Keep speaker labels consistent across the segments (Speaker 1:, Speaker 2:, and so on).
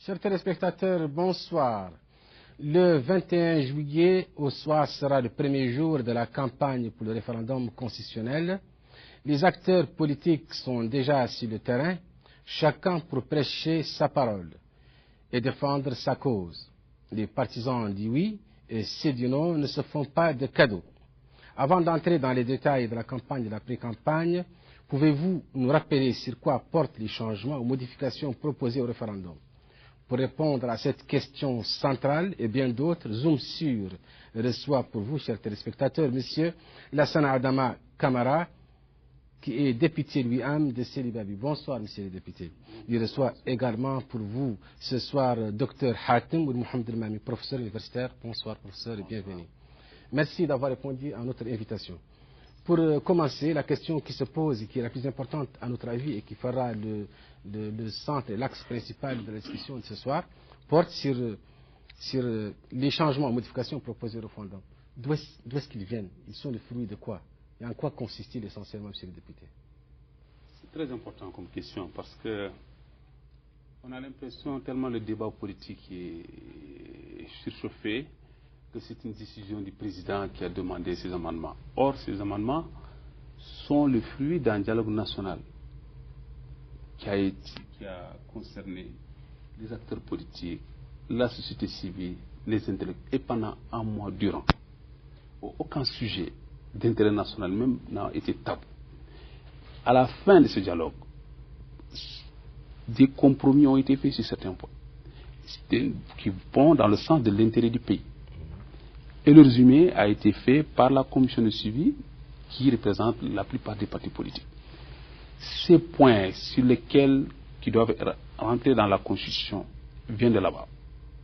Speaker 1: Chers téléspectateurs, bonsoir. Le 21 juillet au soir sera le premier jour de la campagne pour le référendum constitutionnel. Les acteurs politiques sont déjà sur le terrain, chacun pour prêcher sa parole et défendre sa cause. Les partisans du oui et ceux du non ne se font pas de cadeaux. Avant d'entrer dans les détails de la campagne et de la pré-campagne, pouvez-vous nous rappeler sur quoi portent les changements ou modifications proposés au référendum? Pour répondre à cette question centrale et bien d'autres, Zoom Sur reçoit pour vous, chers téléspectateurs, M. Lassana Adama Kamara, qui est député lui-même de Sélibabi. Bonsoir, monsieur le député. Il reçoit également pour vous ce soir Dr Hatem Mohamed El-Mami, professeur universitaire. Bonsoir, professeur, et bienvenue. Merci d'avoir répondu à notre invitation. Pour commencer, la question qui se pose et qui est la plus importante à notre avis et qui fera le centre et l'axe principal de la discussion de ce soir porte sur les changements et modifications proposés au référendum. D'où est-ce qu'ils viennent? Ils sont le fruit de quoi? Et en quoi consiste-t-il essentiellement, monsieur le député?
Speaker 2: C'est très important comme question parce que on a l'impression tellement le débat politique est surchauffé que c'est une décision du président qui a demandé ces amendements. Or, ces amendements sont le fruit d'un dialogue national qui a concerné les acteurs politiques, la société civile, les intellectuels, et pendant un mois durant. Aucun sujet d'intérêt national même n'a été tabou. À la fin de ce dialogue, des compromis ont été faits sur certains points qui vont dans le sens de l'intérêt du pays. Et le résumé a été fait par la commission de suivi qui représente la plupart des partis politiques. Ces points sur lesquels qui doivent rentrer dans la Constitution viennent de là-bas.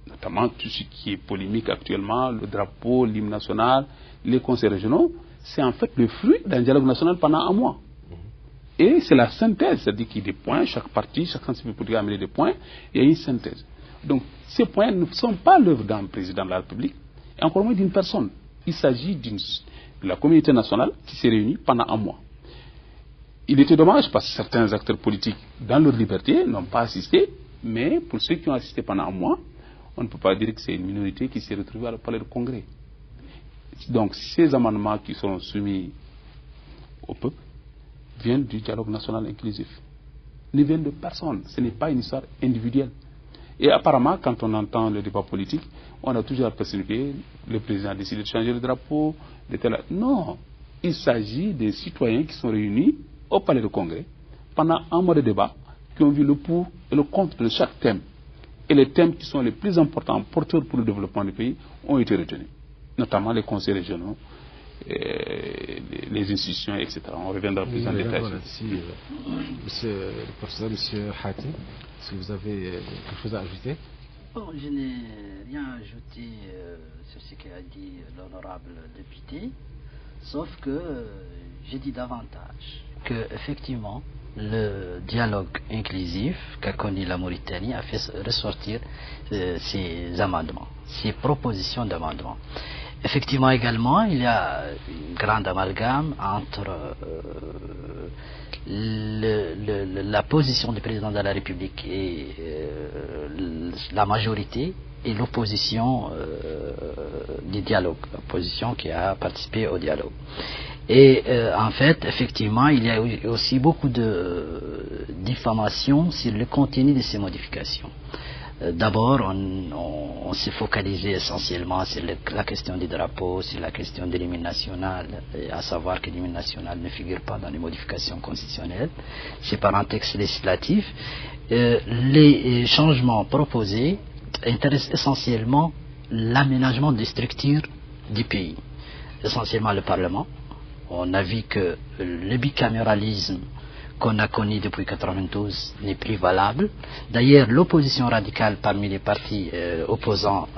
Speaker 2: Notamment tout ce qui est polémique actuellement, le drapeau, l'hymne national, les conseils régionaux, c'est en fait le fruit d'un dialogue national pendant un mois. Et c'est la synthèse, c'est-à-dire qu'il y a des points, chaque parti, chaque sensibilité politique a amené des points, et il y a une synthèse. Donc ces points ne sont pas l'œuvre d'un président de la République, et encore moins d'une personne. Il s'agit de la communauté nationale qui s'est réunie pendant un mois. Il était dommage parce que certains acteurs politiques, dans leur liberté, n'ont pas assisté, mais pour ceux qui ont assisté pendant un mois, on ne peut pas dire que c'est une minorité qui s'est retrouvée à le palais du Congrès. Donc ces amendements qui sont soumis au peuple viennent du dialogue national inclusif. Ils viennent de personne, ce n'est pas une histoire individuelle. Et apparemment, quand on entend le débat politique, on a toujours l'impression que le président a décidé de changer le drapeau, de tel. Non, il s'agit des citoyens qui sont réunis au palais du Congrès pendant un mois de débat, qui ont vu le pour et le contre de chaque thème. Et les thèmes qui sont les plus importants, porteurs pour le développement du pays, ont été retenus. Notamment les conseils régionaux, les institutions, etc. On reviendra plus en détail.
Speaker 1: Monsieur le professeur, monsieur Hatem, est-ce que vous avez quelque chose à ajouter?
Speaker 3: Bon, je n'ai rien à ajouter sur ce qu'a dit l'honorable député, sauf que j'ai dit davantage que effectivement le dialogue inclusif qu'a connu la Mauritanie a fait ressortir ces amendements, ces propositions d'amendements. Effectivement également, il y a une grande amalgame entre la position du président de la République et la majorité et l'opposition du dialogue, l'opposition qui a participé au dialogue. Et en fait, effectivement, il y a aussi beaucoup de diffamation sur le contenu de ces modifications. D'abord, on s'est focalisé essentiellement sur la question du drapeau, sur la question de l'hymne national, à savoir que l'hymne national ne figure pas dans les modifications constitutionnelles, c'est par un texte législatif. Les changements proposés intéressent essentiellement l'aménagement des structures du pays, essentiellement le Parlement. On a vu que le bicaméralisme qu'on a connu depuis 1992 n'est plus valable. D'ailleurs, l'opposition radicale parmi les partis opposants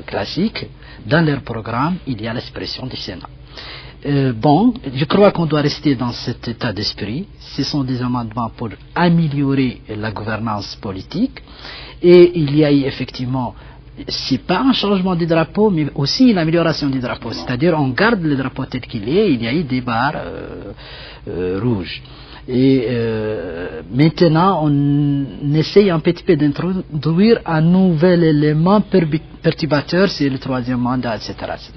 Speaker 3: classiques, dans leur programme, il y a l'expression du Sénat. Bon, je crois qu'on doit rester dans cet état d'esprit. Ce sont des amendements pour améliorer la gouvernance politique. Et il y a eu effectivement, c'est pas un changement du drapeau, mais aussi une amélioration du drapeau. C'est-à-dire, on garde le drapeau tel qu'il est, il y a eu des barres rouges. Et Maintenant, on essaye un petit peu d'introduire un nouvel élément perturbateur, c'est le troisième mandat, etc., etc.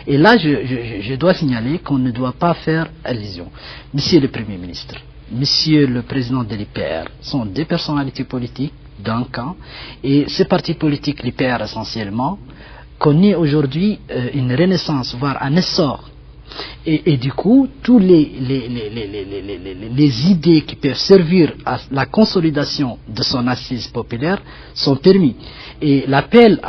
Speaker 3: Et là, je dois signaler qu'on ne doit pas faire allusion. Monsieur le Premier ministre, Monsieur le Président de l'IPR sont des personnalités politiques d'un camp, et ces partis politiques, l'IPR essentiellement, connaît aujourd'hui une renaissance, voire un essor. Et du coup, tous les idées qui peuvent servir à la consolidation de son assise populaire sont permis. Et l'appel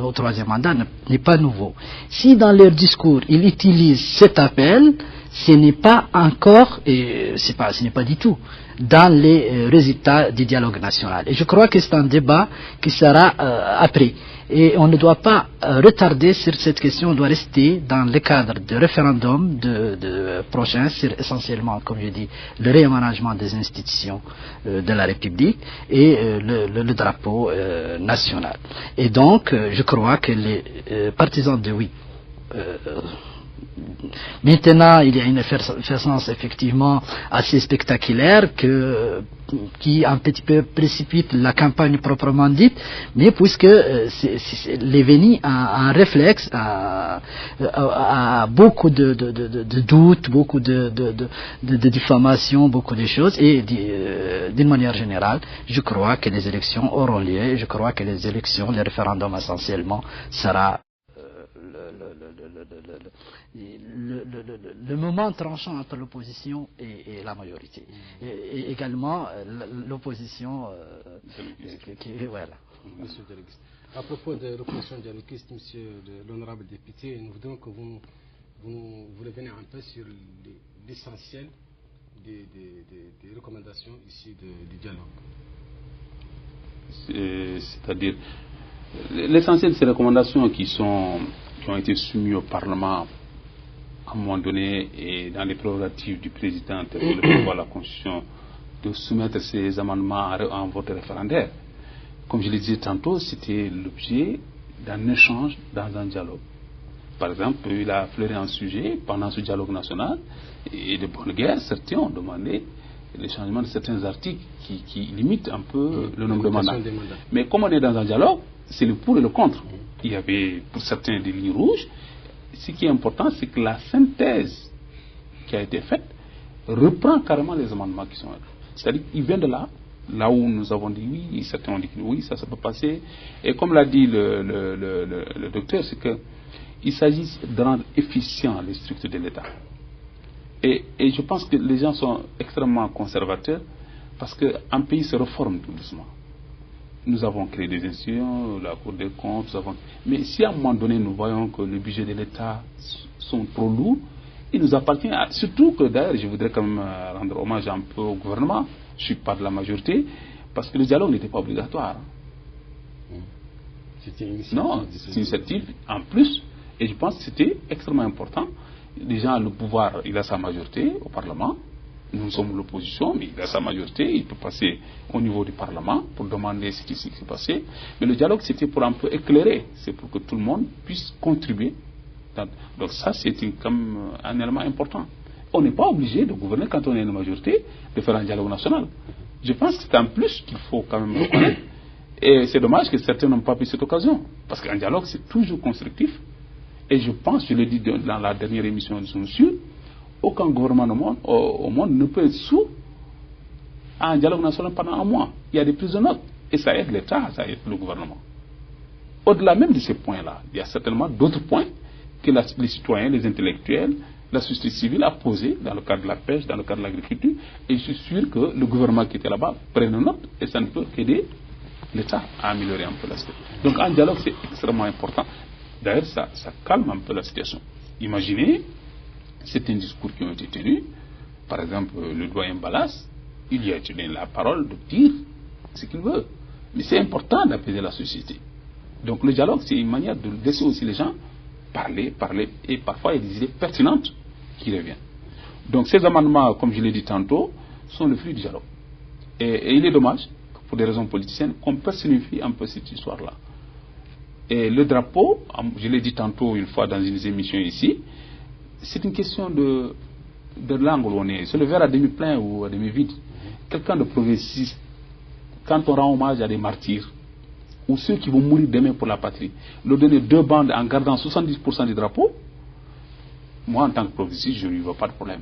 Speaker 3: au troisième mandat n'est pas nouveau. Si dans leur discours, ils utilisent cet appel, ce n'est pas encore, ce n'est pas du tout dans les résultats du dialogue national. Et je crois que c'est un débat qui sera après. Et on ne doit pas retarder sur cette question, on doit rester dans le cadre de référendum prochain sur essentiellement, comme je dis, le réaménagement des institutions de la République et le drapeau national. Et donc, je crois que les partisans de oui. Maintenant, il y a une effervescence effectivement assez spectaculaire qui un petit peu précipite la campagne proprement dite, mais puisque les Vénis a un réflexe, a beaucoup de doutes, beaucoup de diffamations, beaucoup de choses, et d'une manière générale, je crois que les élections auront lieu, je crois que les élections, les référendums essentiellement, sera le moment tranchant entre l'opposition et la majorité. Et également l'opposition voilà.
Speaker 1: Monsieur Dialoguiste. À propos de l'opposition dialoguiste, monsieur l'honorable député, nous voudrions que vous reveniez un peu sur l'essentiel des recommandations ici du dialogue.
Speaker 2: C'est-à-dire, l'essentiel de ces recommandations qui ont été soumises au Parlement à un moment donné et dans les prérogatives du président tel que le prévoit la Constitution de soumettre ces amendements à un vote référendaire. Comme je le disais tantôt, c'était l'objet d'un échange dans un dialogue. Par exemple, il a fleuré un sujet pendant ce dialogue national et de bonne guerre, certains ont demandé le changement de certains articles qui limitent un peu le nombre de mandats. Mais comme on est dans un dialogue, c'est le pour et le contre. Il y avait pour certains des lignes rouges. Ce qui est important, c'est que la synthèse qui a été faite reprend carrément les amendements qui sont là. C'est-à-dire qu'il vient de là où nous avons dit oui, certains ont dit que oui, ça peut passer. Et comme l'a dit le docteur, c'est qu'il s'agit de rendre efficient les structures de l'État. Et je pense que les gens sont extrêmement conservateurs parce qu'un pays se reforme tout doucement. Nous avons créé des institutions, la Cour des comptes, mais si à un moment donné nous voyons que les budgets de l'État sont trop lourds, il nous appartient, surtout que d'ailleurs je voudrais quand même rendre hommage un peu au gouvernement, je ne suis pas de la majorité, parce que le dialogue n'était pas obligatoire.
Speaker 1: C'était une initiative.
Speaker 2: Non, c'est une initiative en plus, et je pense que c'était extrêmement important. Déjà, le pouvoir, il a sa majorité au Parlement. Nous sommes l'opposition, mais il a sa majorité. Il peut passer au niveau du Parlement pour demander ce qui s'est passé. Mais le dialogue, c'était pour un peu éclairer. C'est pour que tout le monde puisse contribuer. Donc ça, c'est comme un élément important. On n'est pas obligé de gouverner quand on est une majorité, de faire un dialogue national. Je pense que c'est un plus qu'il faut quand même reconnaître. Et c'est dommage que certains n'ont pas pris cette occasion. Parce qu'un dialogue, c'est toujours constructif. Et je pense, je l'ai dit dans la dernière émission de son sûr, aucun gouvernement au monde ne peut être sous un dialogue national pendant un mois. Il y a des prises de notes. Et ça aide l'État, ça aide le gouvernement. Au-delà même de ces points-là, il y a certainement d'autres points que les citoyens, les intellectuels, la société civile a posés dans le cadre de la pêche, dans le cadre de l'agriculture. Et je suis sûr que le gouvernement qui était là-bas prenne note et ça ne peut qu'aider l'État à améliorer un peu la situation. Donc un dialogue, c'est extrêmement important. D'ailleurs, ça calme un peu la situation. Imaginez, certains discours qui ont été tenus, par exemple, le doyen Balas, il y a tenu la parole de dire ce qu'il veut. Mais c'est important d'apaiser la société. Donc le dialogue, c'est une manière de laisser aussi les gens parler, et parfois il y a des idées pertinentes qui reviennent. Donc ces amendements, comme je l'ai dit tantôt, sont le fruit du dialogue. Et il est dommage, pour des raisons politiciennes, qu'on personnifie un peu cette histoire-là. Et le drapeau, je l'ai dit tantôt une fois dans une émission ici, c'est une question de l'angle où on est. C'est le verre à demi plein ou à demi vide. quelqu'un de progressiste, quand on rend hommage à des martyrs, ou ceux qui vont mourir demain pour la patrie, leur donner 2 bandes en gardant 70% des drapeaux, moi en tant que progressiste, je ne lui vois pas de problème.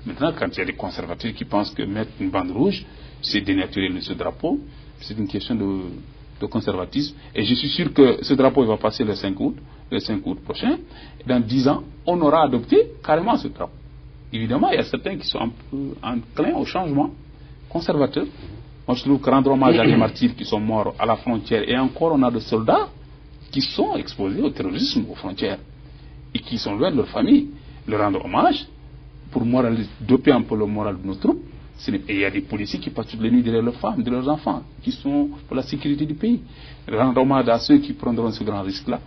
Speaker 2: Maintenant, quand il y a des conservateurs qui pensent que mettre une bande rouge, c'est dénaturer ce drapeau, c'est une question de conservatisme. Et je suis sûr que ce drapeau il va passer le 5 août prochain. Et dans 10 ans, on aura adopté carrément ce drapeau. Évidemment, il y a certains qui sont un peu enclins au changement, conservateurs. Moi, je trouve que rendre hommage à des martyrs qui sont morts à la frontière, et encore, on a des soldats qui sont exposés au terrorisme aux frontières et qui sont loin de leur famille. Leur rendre hommage pour doper un peu le moral de nos troupes. Et il y a des policiers qui passent toutes les nuits derrière leurs femmes, derrière leurs enfants, qui sont pour la sécurité du pays. Rendre hommage à ceux qui prendront ce grand risque-là.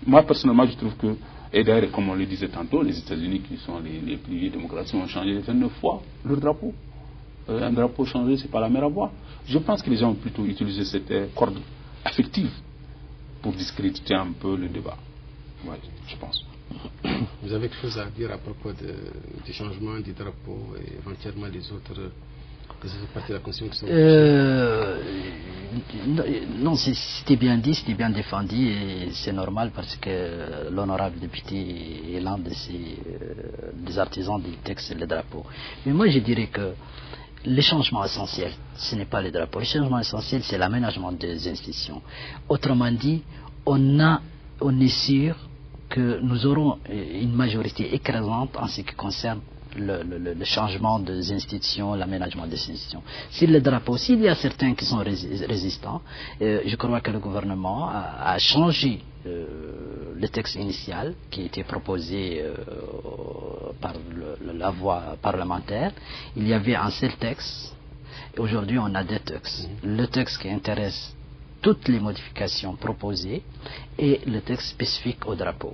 Speaker 2: Moi, personnellement, je trouve que, et d'ailleurs, comme on le disait tantôt, les États-Unis, qui sont les plus vieilles démocraties, ont changé 29 fois leur drapeau. Un drapeau changé, c'est pas la mer à boire. Je pense que les gens ont plutôt utilisé cette corde affective pour discréditer un peu le débat. Ouais, je pense.
Speaker 1: Vous avez quelque chose à dire à propos du changement du drapeau et éventuellement des autres parties de la Constitution qui sont...
Speaker 3: Non, c'était bien dit, c'était bien défendu et c'est normal parce que l'honorable député est l'un des artisans du texte le drapeau. Mais moi je dirais que le changement essentiel, ce n'est pas le drapeau. Le changement essentiel, c'est l'aménagement des institutions. Autrement dit, on est sûr que nous aurons une majorité écrasante en ce qui concerne le changement des institutions, l'aménagement des institutions. Sur le drapeau, s'il y a certains qui sont résistants, je crois que le gouvernement a changé le texte initial qui a été proposé par la voie parlementaire. Il y avait un seul texte. Aujourd'hui, on a 2 textes. Le texte qui intéresse toutes les modifications proposées et le texte spécifique au drapeau.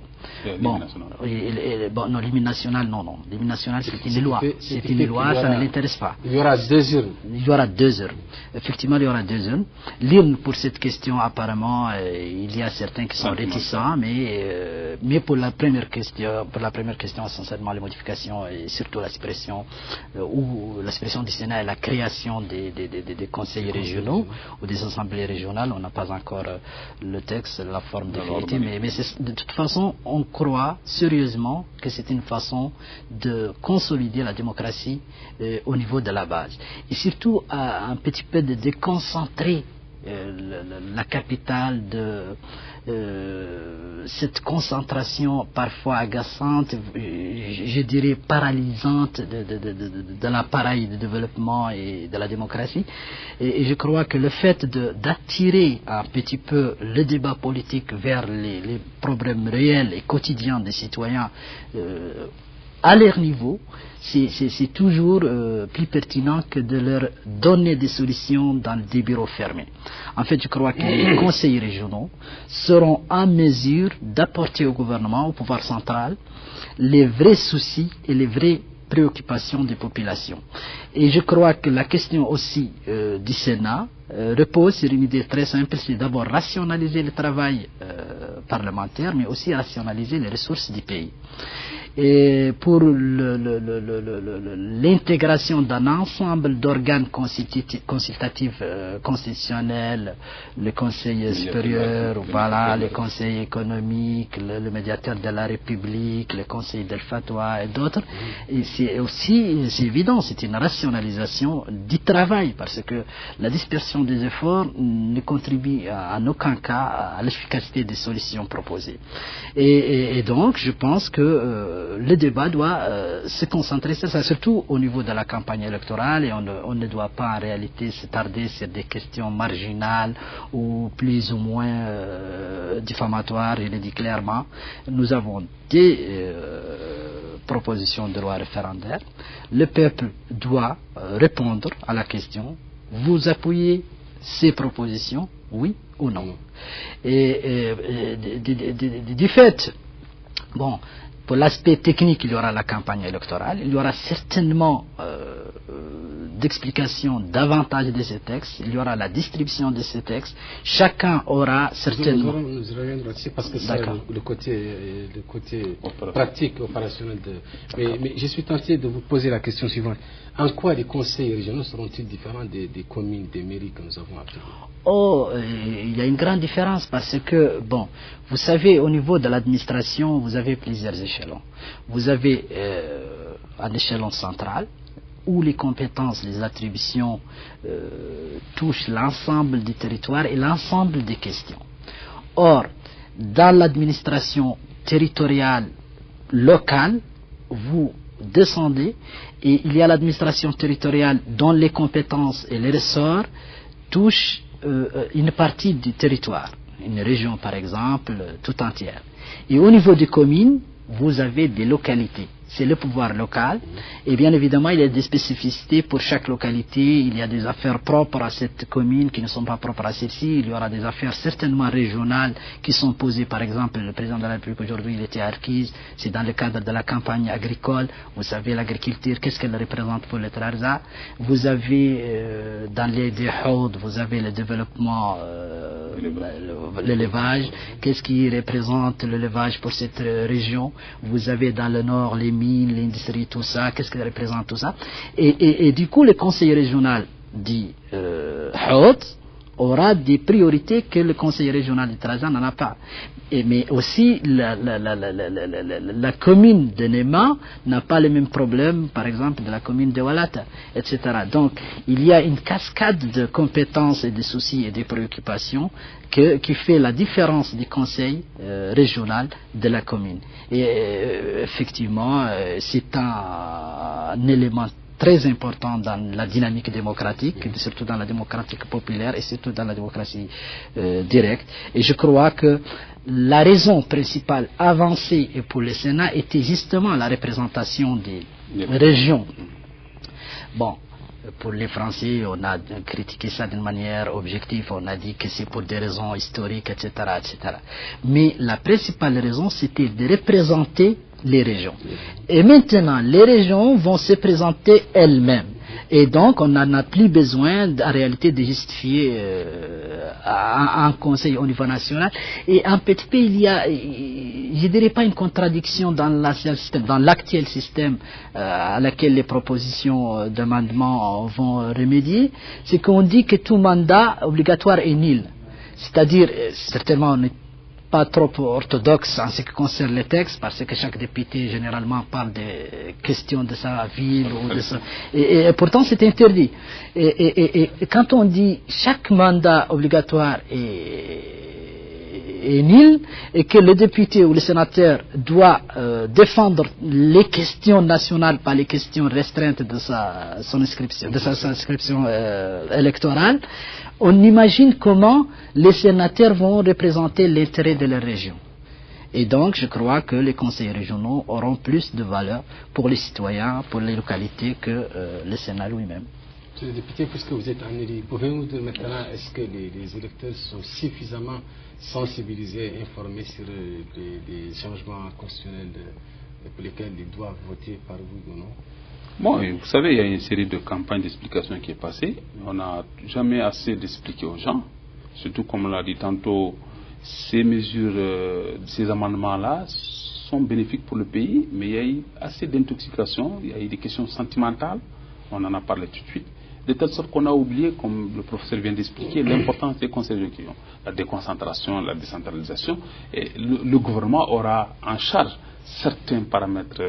Speaker 3: Non, l'hymne national, non. L'hymne national, c'est une loi. C'est une loi, ça ne l'intéresse pas.
Speaker 1: Il y aura 2 urnes.
Speaker 3: Il y aura 2 urnes. Effectivement, il y aura 2 urnes. L'urne, pour cette question, apparemment, il y a certains qui sont réticents, mais pour la première question, sincèrement, les modifications et surtout la suppression du Sénat et la création des conseils régionaux ou des assemblées régionales, on n'a pas encore le texte, la forme définitive, mais de toute façon, on croit sérieusement que c'est une façon de consolider la démocratie au niveau de la base. Et surtout, un petit peu de déconcentrer la capitale de cette concentration parfois agaçante, je dirais paralysante de l'appareil de développement et de la démocratie. Et je crois que le fait d'attirer un petit peu le débat politique vers les problèmes réels et quotidiens des citoyens à leur niveau, c'est toujours plus pertinent que de leur donner des solutions dans des bureaux fermés. En fait, je crois que les conseils régionaux seront en mesure d'apporter au gouvernement, au pouvoir central, les vrais soucis et les vraies préoccupations des populations. Et je crois que la question aussi du Sénat repose sur une idée très simple, c'est d'abord rationaliser le travail parlementaire, mais aussi rationaliser les ressources du pays. Et pour l'intégration d'un ensemble d'organes consultatifs constitutionnels, le Conseil supérieur, voilà, le Conseil économique, le médiateur de la République, le Conseil del Fatwa et d'autres, et c'est évident, c'est une rationalisation du travail, parce que la dispersion des efforts ne contribue en aucun cas à l'efficacité des solutions proposées. Et donc, je pense que le débat doit se concentrer sur ça, surtout au niveau de la campagne électorale, et on ne doit pas en réalité se tarder sur des questions marginales ou plus ou moins diffamatoires. Je le dis clairement, nous avons des propositions de loi référendaire. Le peuple doit répondre à la question: vous appuyez ces propositions, oui ou non? Et du fait, bon, pour l'aspect technique, il y aura la campagne électorale, il y aura certainement d'explication davantage de ces textes, il y aura la distribution de ces textes, chacun aura certainement...
Speaker 1: Nous reviendrons dessus parce que c'est le côté pratique, opérationnel. Mais je suis tenté de vous poser la question suivante. En quoi les conseils régionaux seront-ils différents des communes, des mairies que nous avons appelées?
Speaker 3: Il y a une grande différence parce que, bon, vous savez, au niveau de l'administration, vous avez plusieurs échelons. Vous avez un échelon central, où les compétences, les attributions touchent l'ensemble du territoire et l'ensemble des questions. Or, dans l'administration territoriale locale, vous descendez et il y a l'administration territoriale dont les compétences et les ressorts touchent une partie du territoire, une région par exemple, tout entière. Et au niveau des communes, vous avez des localités. C'est le pouvoir local et bien évidemment il y a des spécificités pour chaque localité, il y a des affaires propres à cette commune qui ne sont pas propres à celle-ci, il y aura des affaires certainement régionales qui sont posées. Par exemple, le président de la République aujourd'hui il était à Arquise, c'est dans le cadre de la campagne agricole. Vous savez l'agriculture, qu'est-ce qu'elle représente pour le Trarza. Vous avez dans les Hauts, vous avez le développement, l'élevage, qu'est-ce qui représente l'élevage pour cette région. Vous avez dans le nord les mines, l'industrie, tout ça, qu'est-ce que représente tout ça. Et du coup, le conseil régional dit Haut aura des priorités que le conseil régional du Trarza n'en a pas. Mais aussi, la commune de Nema n'a pas les mêmes problèmes, par exemple, de la commune de Walata, etc. Donc, il y a une cascade de compétences et de soucis et de préoccupations qui fait la différence du conseil régional de la commune. Et effectivement, c'est un élément très important dans la dynamique démocratique, surtout dans la démocratie populaire et surtout dans la démocratie directe. Et je crois que la raison principale avancée pour le Sénat était justement la représentation des régions. Bon, pour les Français, on a critiqué ça d'une manière objective, on a dit que c'est pour des raisons historiques, etc., etc. Mais la principale raison, c'était de représenter les régions. Et maintenant, les régions vont se présenter elles-mêmes. Et donc, on n'en a plus besoin, en réalité, de justifier un conseil au niveau national. Et en petit peu, il y a, je dirais pas une contradiction dans l'actuel système à laquelle les propositions d'amendement vont remédier. C'est qu'on dit que tout mandat obligatoire est nul. C'est-à-dire, certainement, on n'est pas trop orthodoxe en ce qui concerne les textes, parce que chaque député généralement parle des questions de sa ville ou de sa... et pourtant c'est interdit. Et quand on dit chaque mandat obligatoire est nul et que le député ou le sénateur doit défendre les questions nationales, pas les questions restreintes de sa inscription électorale, on imagine comment les sénateurs vont représenter l'intérêt de leur région. Et donc, je crois que les conseils régionaux auront plus de valeur pour les citoyens, pour les localités que le Sénat lui-même.
Speaker 1: Monsieur le député, puisque vous êtes en élu, pouvez-vous dire maintenant, est-ce que les électeurs sont suffisamment sensibilisés, informés sur les changements constitutionnels pour lesquels ils doivent voter par vous ou non?
Speaker 2: Bon, vous savez, il y a une série de campagnes d'explication qui est passée. On n'a jamais assez d'expliquer aux gens. Surtout, comme on l'a dit tantôt, ces mesures, ces amendements-là sont bénéfiques pour le pays, mais il y a eu assez d'intoxication, il y a eu des questions sentimentales, on en a parlé tout de suite, de telle sorte qu'on a oublié, comme le professeur vient d'expliquer, l'importance des conseils régionaux, la déconcentration, la décentralisation, et le gouvernement aura en charge certains paramètres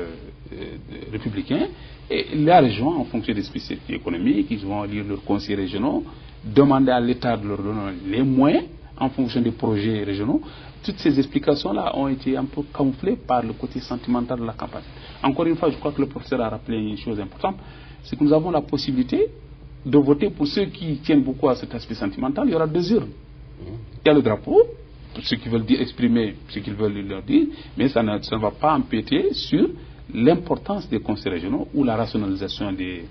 Speaker 2: républicains, et la région, en fonction des spécificités économiques, ils vont lire leurs conseils régionaux, demander à l'État de leur donner les moyens en fonction des projets régionaux. Toutes ces explications-là ont été un peu camouflées par le côté sentimental de la campagne. Encore une fois, je crois que le professeur a rappelé une chose importante, c'est que nous avons la possibilité de voter pour ceux qui tiennent beaucoup à cet aspect sentimental. Il y aura 2 urnes. Il y a le drapeau, pour ceux qui veulent exprimer ce qu'ils veulent leur dire, mais ça ne va pas empiéter sur l'importance des conseils régionaux ou la rationalisation des...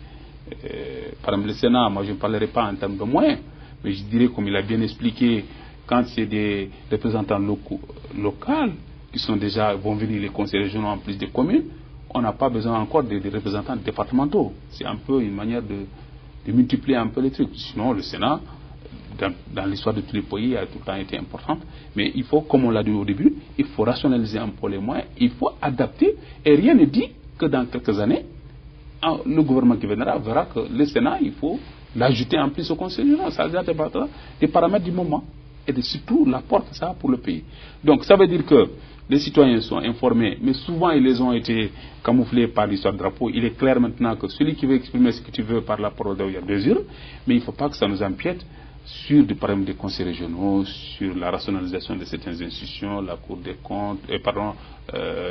Speaker 2: par exemple, le Sénat, moi je ne parlerai pas en termes de moyens, mais je dirais, comme il a bien expliqué, quand c'est des représentants locaux qui sont déjà, vont venir les conseils régionaux en plus des communes, on n'a pas besoin encore des représentants départementaux. C'est un peu une manière de multiplier un peu les trucs. Sinon, le Sénat, dans l'histoire de tous les pays, a tout le temps été importante. Mais il faut, comme on l'a dit au début, il faut rationaliser un peu les moyens, il faut adapter. Et rien ne dit que dans quelques années, le gouvernement qui viendra verra que le Sénat, il faut l'ajouter en plus au Conseil général. Ça dépendra des paramètres du moment et de surtout l'apport que ça a pour le pays. Donc ça veut dire que les citoyens sont informés, mais souvent ils les ont été camouflés par l'histoire de drapeau. Il est clair maintenant que celui qui veut exprimer ce que tu veux par la parole, il y a deux urnes, mais il ne faut pas que ça nous empiète sur des paramètres des conseils régionaux, sur la rationalisation de certaines institutions, la Cour des comptes,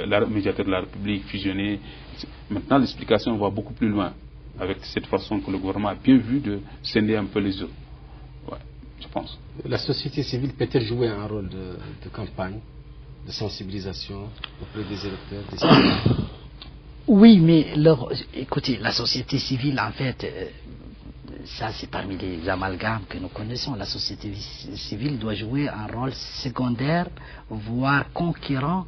Speaker 2: la médiateur de la République fusionnée. Maintenant, l'explication va beaucoup plus loin, avec cette façon que le gouvernement a bien vu de scinder un peu les eaux. Ouais, je pense.
Speaker 1: La société civile peut-elle jouer un rôle de campagne, de sensibilisation auprès des électeurs, des citoyens?
Speaker 3: Oui, mais écoutez, la société civile, en fait, ça c'est parmi les amalgames que nous connaissons. La société civile doit jouer un rôle secondaire, voire concurrent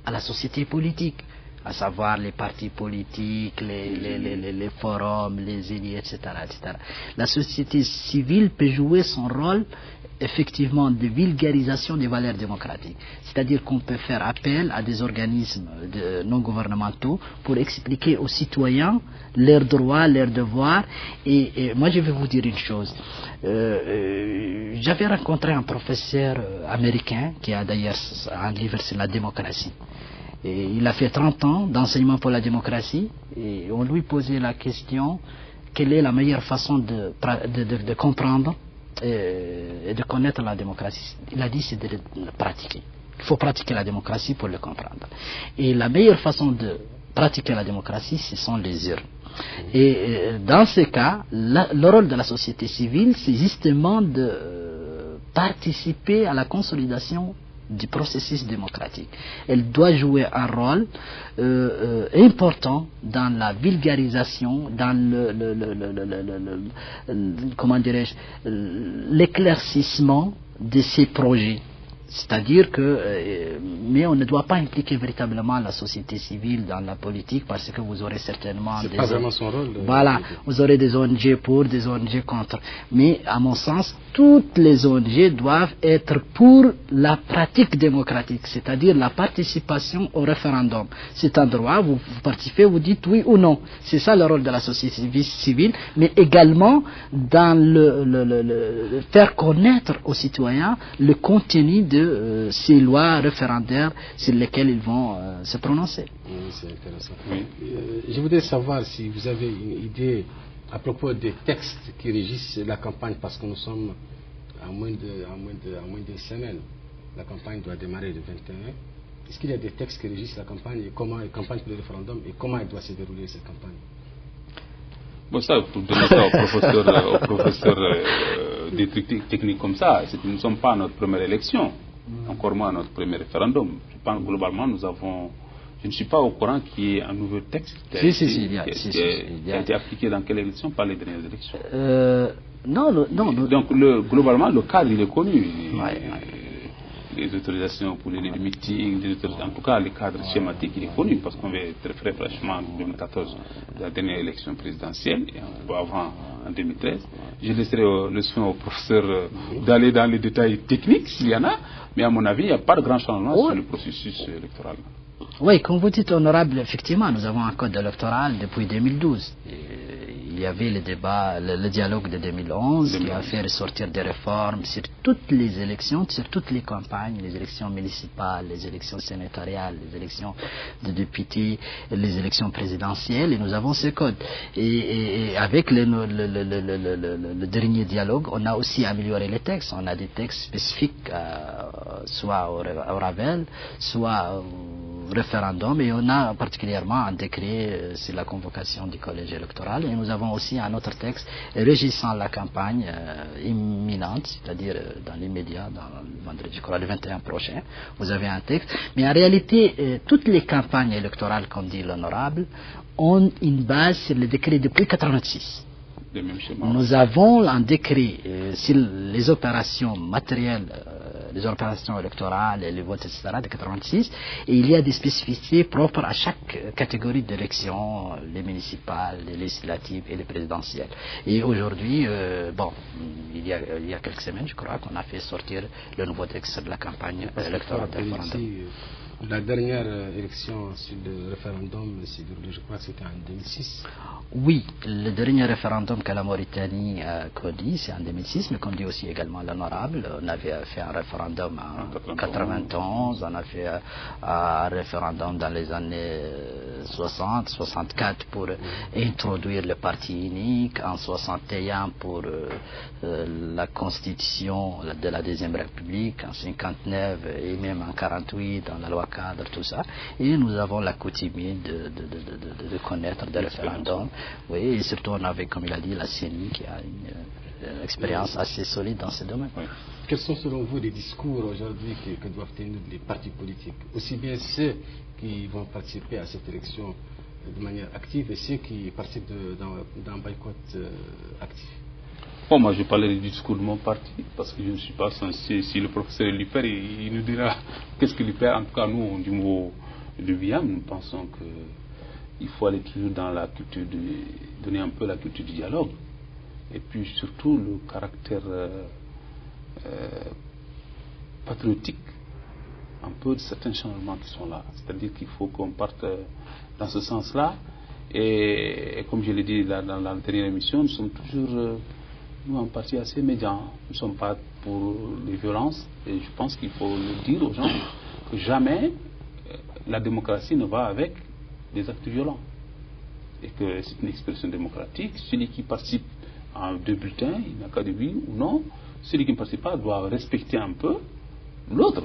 Speaker 3: à la société politique, à savoir les partis politiques, les forums, les élus, etc., etc. La société civile peut jouer son rôle effectivement de vulgarisation des valeurs démocratiques. C'est-à-dire qu'on peut faire appel à des organismes non gouvernementaux pour expliquer aux citoyens leurs droits, leurs devoirs. Et moi, je vais vous dire une chose. J'avais rencontré un professeur américain qui a d'ailleurs un livre sur la démocratie. Et il a fait 30 ans d'enseignement pour la démocratie et on lui posait la question quelle est la meilleure façon de comprendre et de connaître la démocratie. Il a dit c'est de la pratiquer. Il faut pratiquer la démocratie pour le comprendre. Et la meilleure façon de pratiquer la démocratie, ce sont les urnes. Et dans ce cas, le rôle de la société civile, c'est justement de participer à la consolidation du processus démocratique. Elle doit jouer un rôle important dans la vulgarisation, dans comment dirais-je, l'éclaircissement de ces projets. C'est-à-dire que, mais on ne doit pas impliquer véritablement la société civile dans la politique parce que vous aurez certainement
Speaker 1: c'est pas vraiment son rôle.
Speaker 3: Voilà, vous aurez des ONG pour, des ONG contre. Mais à mon sens, toutes les ONG doivent être pour la pratique démocratique, c'est-à-dire la participation au référendum. C'est un droit, vous participez, vous dites oui ou non. C'est ça le rôle de la société civile, mais également dans le faire connaître aux citoyens le contenu de ces lois référendaires sur lesquelles ils vont se prononcer.
Speaker 1: Oui, c'est intéressant. Oui. Je voudrais savoir si vous avez une idée à propos des textes qui régissent la campagne, parce que nous sommes à moins d'une semaine. La campagne doit démarrer le 21. Est-ce qu'il y a des textes qui régissent la campagne et comment la campagne pour le référendum et comment elle doit se dérouler cette campagne?
Speaker 2: Bon, ça, pour donner ça au professeur des trucs techniques comme ça, nous ne sommes pas à notre première élection, encore moins à notre premier référendum. Je pense globalement, je ne suis pas au courant qu'il y ait un nouveau texte qui a été appliqué dans quelle élection par les dernières élections.
Speaker 3: Non.
Speaker 2: Donc, globalement, le cadre, il est connu. Les autorisations pour les meetings, en tout cas, le cadre schématique, il est connu, parce qu'on avait très fraîchement en 2014 la dernière élection présidentielle, et avant en 2013. Je laisserai le soin au professeur d'aller dans les détails techniques, s'il y en a, mais à mon avis, il n'y a pas de grand changement sur le processus électoral.
Speaker 3: Oui, comme vous dites, honorable, effectivement, nous avons un code électoral depuis 2012. Il y avait le débat, le dialogue de 2011 qui a fait ressortir des réformes sur toutes les élections, sur toutes les campagnes, les élections municipales, les élections sénatoriales, les élections de députés, les élections présidentielles, et nous avons ce code. Et avec le dernier dialogue, on a aussi amélioré les textes. On a des textes spécifiques, soit au Ravel, soit au référendum, et on a particulièrement un décret sur la convocation du collège électoral, et nous avons aussi un autre texte régissant la campagne imminente, c'est-à-dire dans l'immédiat, dans le vendredi, je crois, le 21 prochain. Vous avez un texte. Mais en réalité, toutes les campagnes électorales, comme dit l'honorable, ont une base sur le décret depuis 1986. Nous avons un décret sur les opérations matérielles les opérations électorales et les votes, etc., de 86, et il y a des spécificités propres à chaque catégorie d'élections, les municipales, les législatives et les présidentielles. Et aujourd'hui, il y a quelques semaines, je crois, qu'on a fait sortir le nouveau texte de la campagne électorale de référendum.
Speaker 1: La dernière élection sur le référendum, je crois que c'était en 2006.
Speaker 3: Oui, le dernier référendum que la Mauritanie a connu, c'est en 2006, mais comme dit aussi également l'honorable, on avait fait un référendum en 91, on a fait un référendum dans les années 60, 64 pour introduire le parti unique, en 61 pour la constitution de la Deuxième République, en 59 et même en 48 dans la loi cadre, tout ça. Et nous avons la coutumier de connaître des référendums. Oui, et surtout on avait, comme il a dit, la CENI qui a une expérience assez solide dans ce domaine.
Speaker 1: Oui. Quels sont selon vous les discours aujourd'hui que doivent tenir les partis politiques, aussi bien ceux qui vont participer à cette élection de manière active et ceux qui participent d'un boycott actif?
Speaker 2: Bon, moi je parlerai du discours de mon parti parce que je ne suis pas censé, si le professeur Liper, il nous dira qu'est-ce que Liper. En tout cas, nous, du mot de Biam, nous pensons qu'il faut aller toujours dans la culture, donner un peu la culture du dialogue. Et puis surtout le caractère patriotique un peu de certains changements qui sont là. C'est-à-dire qu'il faut qu'on parte dans ce sens-là. Et comme je l'ai dit dans la dernière émission, nous sommes toujours... nous, un parti assez médian. Nous ne sommes pas pour les violences. Et je pense qu'il faut le dire aux gens que jamais la démocratie ne va avec des actes violents. Et que c'est une expression démocratique. Celui qui participe à 2 bulletins, il n'a qu'à dire oui ou non. Celui qui ne participe pas doit respecter un peu l'autre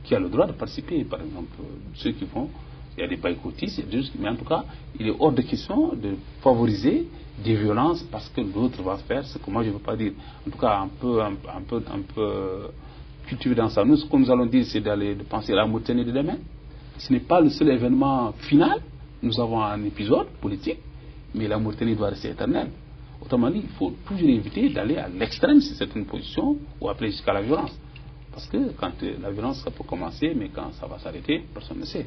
Speaker 2: qui a le droit de participer. Par exemple, ceux qui vont... Il y a des boycottistes, mais en tout cas, il est hors de question de favoriser des violences parce que l'autre va faire ce que moi je ne veux pas dire. En tout cas, un peu cultivé dans ça. Nous, ce que nous allons dire, c'est de penser à la Mauritanie de demain. Ce n'est pas le seul événement final. Nous avons un épisode politique, mais la Mauritanie doit rester éternelle. Autrement dit, il faut toujours éviter d'aller à l'extrême sur certaines positions ou appeler jusqu'à la violence. Parce que quand la violence, ça peut commencer, mais quand ça va s'arrêter, personne ne sait.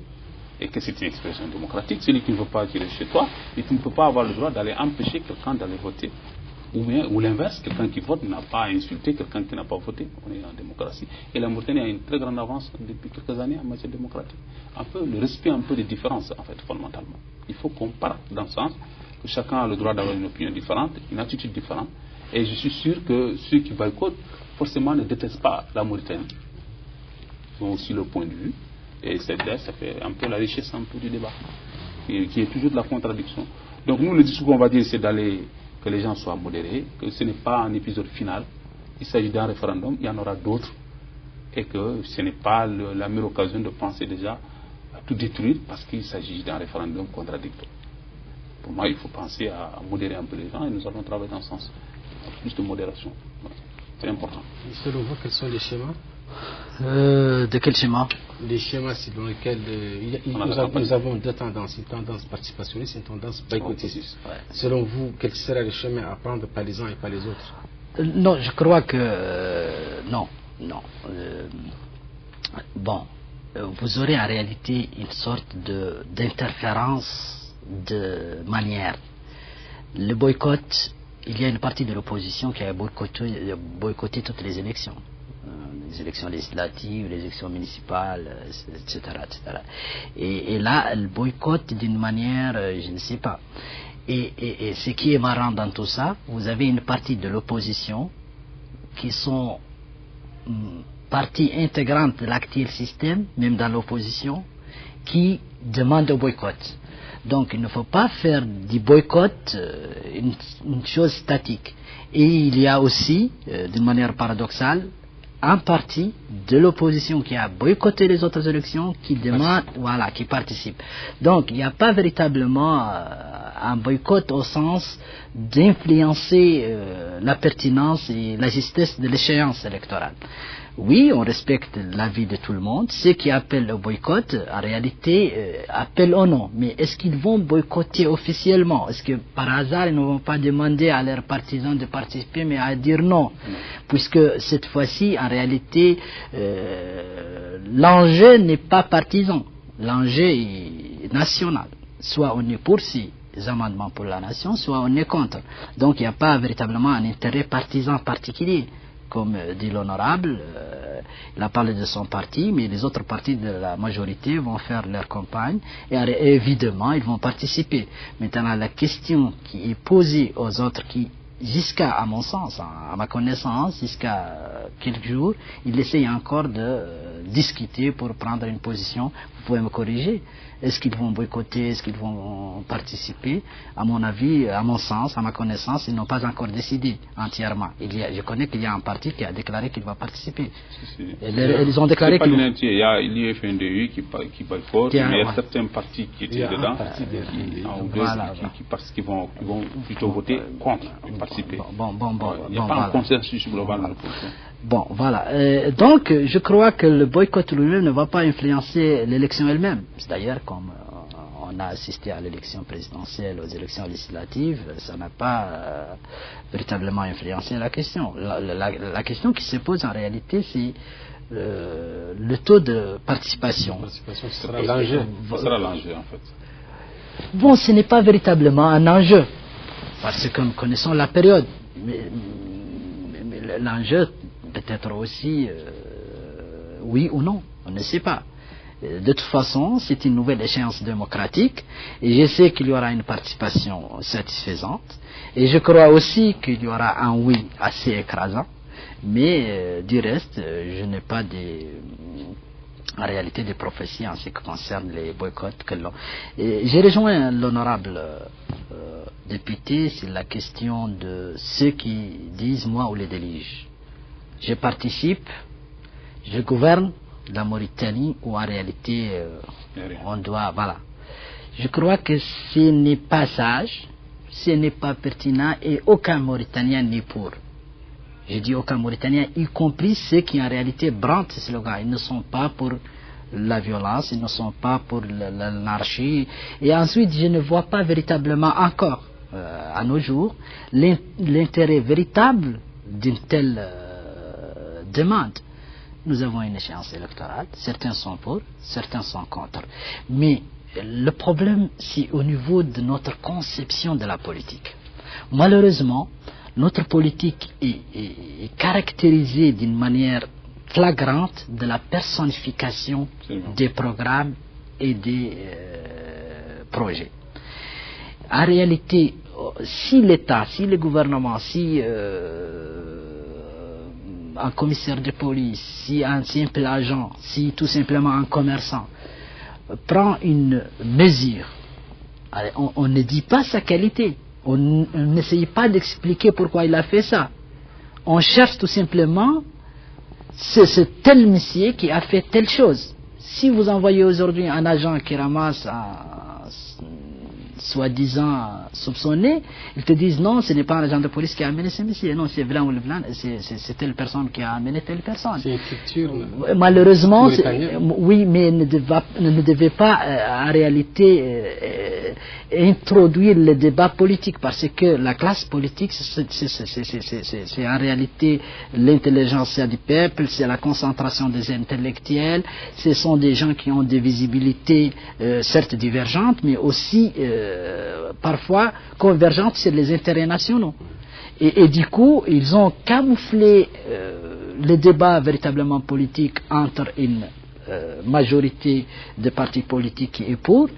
Speaker 2: Et que c'est une expression démocratique. Celui qui ne veut pas tirer chez toi, et tu ne peux pas avoir le droit d'aller empêcher quelqu'un d'aller voter. Ou l'inverse, quelqu'un qui vote n'a pas à insulter quelqu'un qui n'a pas voté. On est en démocratie. Et la Mauritanie a une très grande avance depuis quelques années en matière démocratique. Un peu le respect un peu des différences, en fait, fondamentalement. Il faut qu'on parte dans ce sens, que chacun a le droit d'avoir une opinion différente, une attitude différente. Et je suis sûr que ceux qui boycottent, forcément, ne détestent pas la Mauritanie. Ils ont aussi le point de vue. Et ça fait un peu la richesse un peu du débat, qui est toujours de la contradiction. Donc nous, le discours qu'on va dire, c'est que les gens soient modérés, que ce n'est pas un épisode final, il s'agit d'un référendum, il y en aura d'autres, et que ce n'est pas la meilleure occasion de penser déjà à tout détruire parce qu'il s'agit d'un référendum contradictoire. Pour moi, il faut penser à modérer un peu les gens et nous allons travailler dans ce sens, plus de modération. Voilà. C'est important.
Speaker 1: Selon vous, quels sont les schémas?
Speaker 3: De quel schéma?
Speaker 1: Les schémas selon lesquels nous avons deux tendances, une tendance participationniste et une tendance boycottiste. Ouais. Selon vous, quel serait le chemin à prendre par les uns et par les autres?
Speaker 3: Non, je crois que non. Vous aurez en réalité une sorte d'interférence de manière. Le boycott, il y a une partie de l'opposition qui a boycotté toutes les élections. Les élections législatives, les élections municipales, etc. Et là, elle boycotte d'une manière, je ne sais pas. Et ce qui est marrant dans tout ça, vous avez une partie de l'opposition qui sont partie intégrante de l'actuel système, même dans l'opposition, qui demande au boycott. Donc il ne faut pas faire du boycott une chose statique. Et il y a aussi, d'une manière paradoxale, un parti de l'opposition qui a boycotté les autres élections, qui demande, qui participe. Donc, il n'y a pas véritablement un boycott au sens d'influencer la pertinence et la justesse de l'échéance électorale. Oui, on respecte l'avis de tout le monde. Ceux qui appellent au boycott, en réalité, appellent au non. Mais est-ce qu'ils vont boycotter officiellement? Est-ce que par hasard, ils ne vont pas demander à leurs partisans de participer, mais à dire non? puisque cette fois-ci, en réalité, l'enjeu n'est pas partisan, l'enjeu est national. Soit on est pour ces amendements pour la nation, soit on est contre. Donc il n'y a pas véritablement un intérêt partisan particulier. Comme dit l'honorable, il a parlé de son parti, mais les autres partis de la majorité vont faire leur campagne et évidemment ils vont participer. Maintenant la question qui est posée aux autres, qui jusqu'à, à mon sens, à ma connaissance, jusqu'à quelques jours, ils essayent encore de discuter pour prendre une position. Vous pouvez me corriger. Est-ce qu'ils vont boycotter? Est-ce qu'ils vont participer? À mon avis, à mon sens, à ma connaissance, ils n'ont pas encore décidé entièrement. Je connais qu'il y a un parti qui a déclaré qu'il va participer. Ils ont déclaré qu'il va...
Speaker 2: Il y a l'UFNDU qui boycotte, mais il y a certains partis qui étaient dedans, qui vont plutôt voter contre participer. Il n'y a pas un consensus global dans le position.
Speaker 3: Bon, voilà. Donc, je crois que le boycott lui-même ne va pas influencer l'élection elle-même. D'ailleurs, comme on a assisté à l'élection présidentielle, aux élections législatives, ça n'a pas véritablement influencé la question. La question qui se pose en réalité, c'est le taux de participation.
Speaker 1: Ce sera l'enjeu.
Speaker 2: Ce sera l'enjeu, en fait.
Speaker 3: Bon, ce n'est pas véritablement un enjeu, parce que nous connaissons la période. Mais l'enjeu peut-être aussi oui ou non, on ne sait pas. De toute façon, c'est une nouvelle échéance démocratique et je sais qu'il y aura une participation satisfaisante et je crois aussi qu'il y aura un oui assez écrasant, mais du reste, je n'ai pas en réalité des prophéties en ce qui concerne les boycotts. J'ai rejoint l'honorable député sur la question de ceux qui disent moi ou les délige. Je participe, je gouverne la Mauritanie où en réalité on doit, voilà. Je crois que ce n'est pas sage, ce n'est pas pertinent et aucun Mauritanien n'est pour. Je dis aucun Mauritanien, y compris ceux qui en réalité brandent ce slogan. Ils ne sont pas pour la violence, ils ne sont pas pour l'anarchie. Et ensuite, je ne vois pas véritablement encore, à nos jours, l'intérêt véritable d'une telle demande. Nous avons une échéance électorale, certains sont pour, certains sont contre. Mais le problème, c'est au niveau de notre conception de la politique. Malheureusement, notre politique est caractérisée d'une manière flagrante de la personnification des programmes et des projets. En réalité, si l'État, si le gouvernement, si un commissaire de police, si un simple agent, si tout simplement un commerçant prend une mesure, on ne dit pas sa qualité. On n'essaye pas d'expliquer pourquoi il a fait ça. On cherche tout simplement, c'est tel monsieur qui a fait telle chose. Si vous envoyez aujourd'hui un agent qui ramasse soi-disant soupçonné, ils te disent non, ce n'est pas un agent de police qui a amené ce monsieur, non, c'est Vlan ou le Vlan, c'est telle personne qui a amené telle personne.
Speaker 1: C'est une culture.
Speaker 3: Malheureusement, oui, mais ne devait pas en réalité introduire le débat politique, parce que la classe politique, c'est en réalité l'intelligentsia du peuple, c'est la concentration des intellectuels, ce sont des gens qui ont des visibilités certes divergentes, mais aussi parfois convergentes sur les intérêts nationaux. Et du coup, ils ont camouflé le débat véritablement politique entre une majorité de partis politiques qui est pour,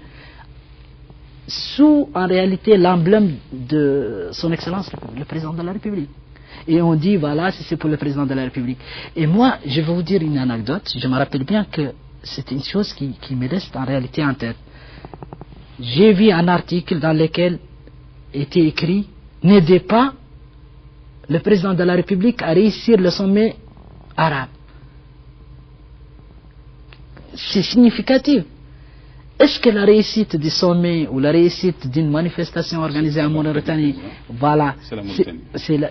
Speaker 3: sous en réalité l'emblème de son excellence le président de la République. Et on dit voilà, c'est pour le président de la République. Et moi, je vais vous dire une anecdote. Je me rappelle bien que c'est une chose qui me reste en réalité en tête. J'ai vu un article dans lequel était écrit « N'aidez pas le président de la République à réussir le sommet arabe ». C'est significatif. Est-ce que la réussite du sommet ou la réussite d'une manifestation organisée en Mauritanie, voilà,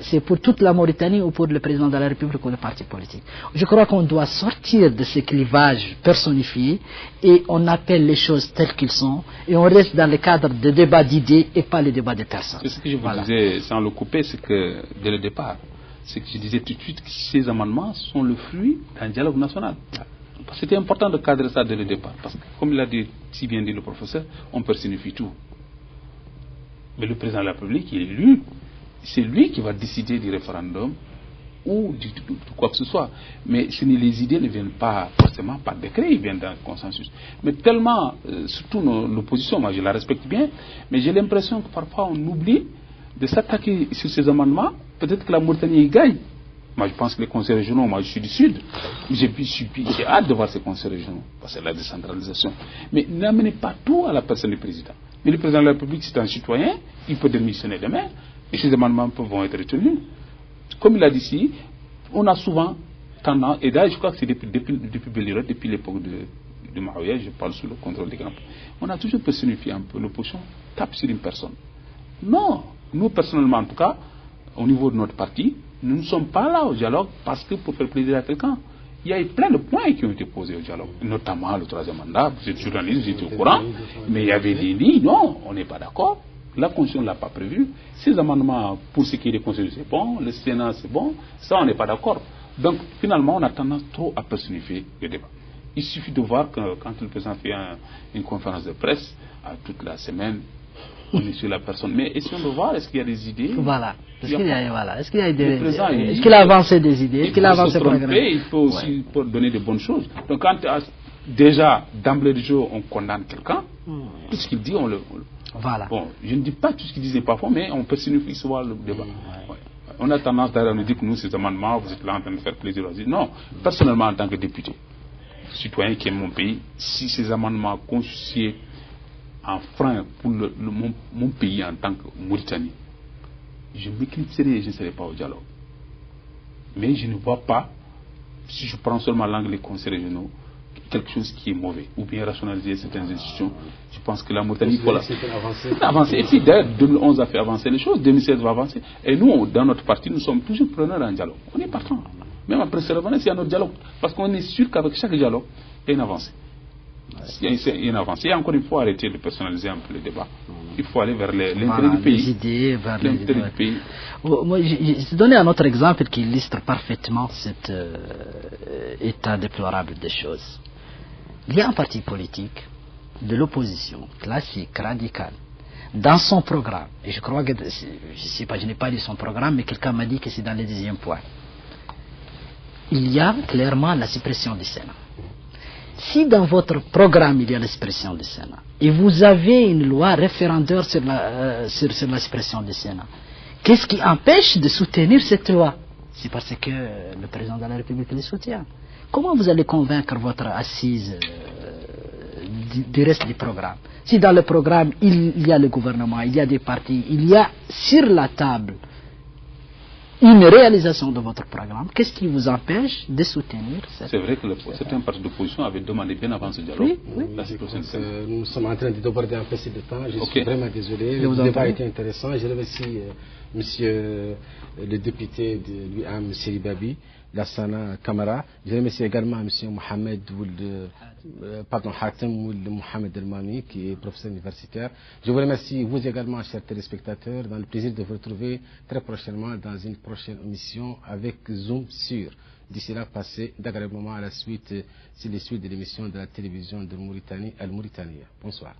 Speaker 3: c'est pour toute la Mauritanie ou pour le président de la République ou le parti politique? Je crois qu'on doit sortir de ce clivage personnifié et on appelle les choses telles qu'elles sont et on reste dans le cadre de débats d'idées et pas les débats de personnes.
Speaker 2: Ce que je vous disais sans le couper, c'est que dès le départ, c'est que je disais tout de suite que ces amendements sont le fruit d'un dialogue national. C'était important de cadrer ça dès le départ, parce que comme l'a dit, si bien dit le professeur, on personnifie tout. Mais le président de la République, il est élu, c'est lui qui va décider du référendum ou de quoi que ce soit. Mais les idées ne viennent pas forcément par décret, ils viennent d'un consensus. Mais tellement, surtout l'opposition, moi je la respecte bien, mais j'ai l'impression que parfois on oublie de s'attaquer sur ces amendements. Peut-être que la Mauritanie y gagne. Moi je pense que les conseils régionaux, moi je suis du Sud, j'ai hâte de voir ces conseils régionaux, parce que c'est la décentralisation. Mais n'amenez pas tout à la personne du président. Mais le président de la République, c'est un citoyen, il peut démissionner demain, et ces amendements vont être retenus. Comme il a dit ici, on a souvent tendance, et d'ailleurs je crois que c'est depuis Belirot, depuis l'époque de Mahoya, je parle sous le contrôle des grands, on a toujours personnifié un peu l'opposition, tape sur une personne. Non, nous personnellement en tout cas, au niveau de notre parti, nous ne sommes pas là au dialogue parce que pour faire plaisir à quelqu'un. Il y a eu plein de points qui ont été posés au dialogue, notamment le 3e mandat, vous êtes journaliste, vous étiez au courant, mais il y avait des lignes, non, on n'est pas d'accord. La Constitution ne l'a pas prévu. Ces amendements, pour ce qui est des conseils, c'est bon, le Sénat, c'est bon, ça, on n'est pas d'accord. Donc, finalement, on a tendance trop à personnifier le débat. Il suffit de voir que quand le président fait une conférence de presse, toute la semaine, on est sur la personne. Mais essayons de voir, est-ce qu'il y a des idées?
Speaker 3: Voilà. Est-ce qu'il a avancé des idées? Est-ce qu'il a avancé des idées?
Speaker 2: Il faut aussi donner de bonnes choses. Donc, quand déjà, d'emblée du jeu, on condamne quelqu'un, tout ce qu'il dit, on le...
Speaker 3: Voilà.
Speaker 2: Bon, je ne dis pas tout ce qu'il dit n'est pas faux, mais on personnifie souvent le débat. On a tendance d'ailleurs à nous dire que nous, ces amendements, vous êtes là en train de faire plaisir aux îles. Non, personnellement, en tant que député, citoyen qui aime mon pays, si ces amendements constituaient un frein pour mon pays en tant que Mauritanie, je m'éclipserai et je ne serai pas au dialogue. Mais je ne vois pas, si je prends seulement l'angle des conseils régionaux, quelque chose qui est mauvais, ou bien rationaliser certaines institutions. Je pense que la Mauritanie, il faut avancer. Et puis d'ailleurs, 2011 a fait avancer les choses, 2016 va avancer. Et nous, dans notre parti, nous sommes toujours preneurs d'un dialogue. On est partant. Même après ce revenant, il y a notre dialogue. Parce qu'on est sûr qu'avec chaque dialogue, il y a une avancée. Il y a une avancée. Et encore une fois, arrêter de personnaliser un peu le débat. Il faut aller vers l'intérêt du pays.
Speaker 3: Les idées, vers
Speaker 2: l'intérêt du pays.
Speaker 3: Moi, je vais donner un autre exemple qui illustre parfaitement cet état déplorable des choses. Il y a un parti politique de l'opposition, classique, radical, dans son programme, et je crois que, je n'ai pas lu son programme, mais quelqu'un m'a dit que c'est dans le 10e point. Il y a clairement la suppression du Sénat. Si dans votre programme il y a la suppression du Sénat, et vous avez une loi référendaire sur la suppression du Sénat, qu'est-ce qui empêche de soutenir cette loi? C'est parce que le président de la République le soutient. Comment vous allez convaincre votre assise du reste du programme? Si dans le programme il y a le gouvernement, il y a des partis, il y a sur la table une réalisation de votre programme, qu'est-ce qui vous empêche de soutenir cette...
Speaker 2: C'est vrai que certains partis d'opposition avaient demandé bien avant ce dialogue.
Speaker 3: Oui.
Speaker 1: Nous sommes en train de déborder un peu de temps. Je suis vraiment désolé. Le débat a été intéressant. Je remercie monsieur le député de l'UAM, M. Babi, Lassana Kamara. Je remercie également M. Mohamed Hatem Mohamed El-Mami, qui est professeur universitaire. Je vous remercie, vous également, chers téléspectateurs, dans le plaisir de vous retrouver très prochainement dans une prochaine émission avec Zoom sur. D'ici là, passez d'agréablement à la suite, c'est les suites de l'émission de la télévision de Mauritanie, Al-Mauritania. Bonsoir.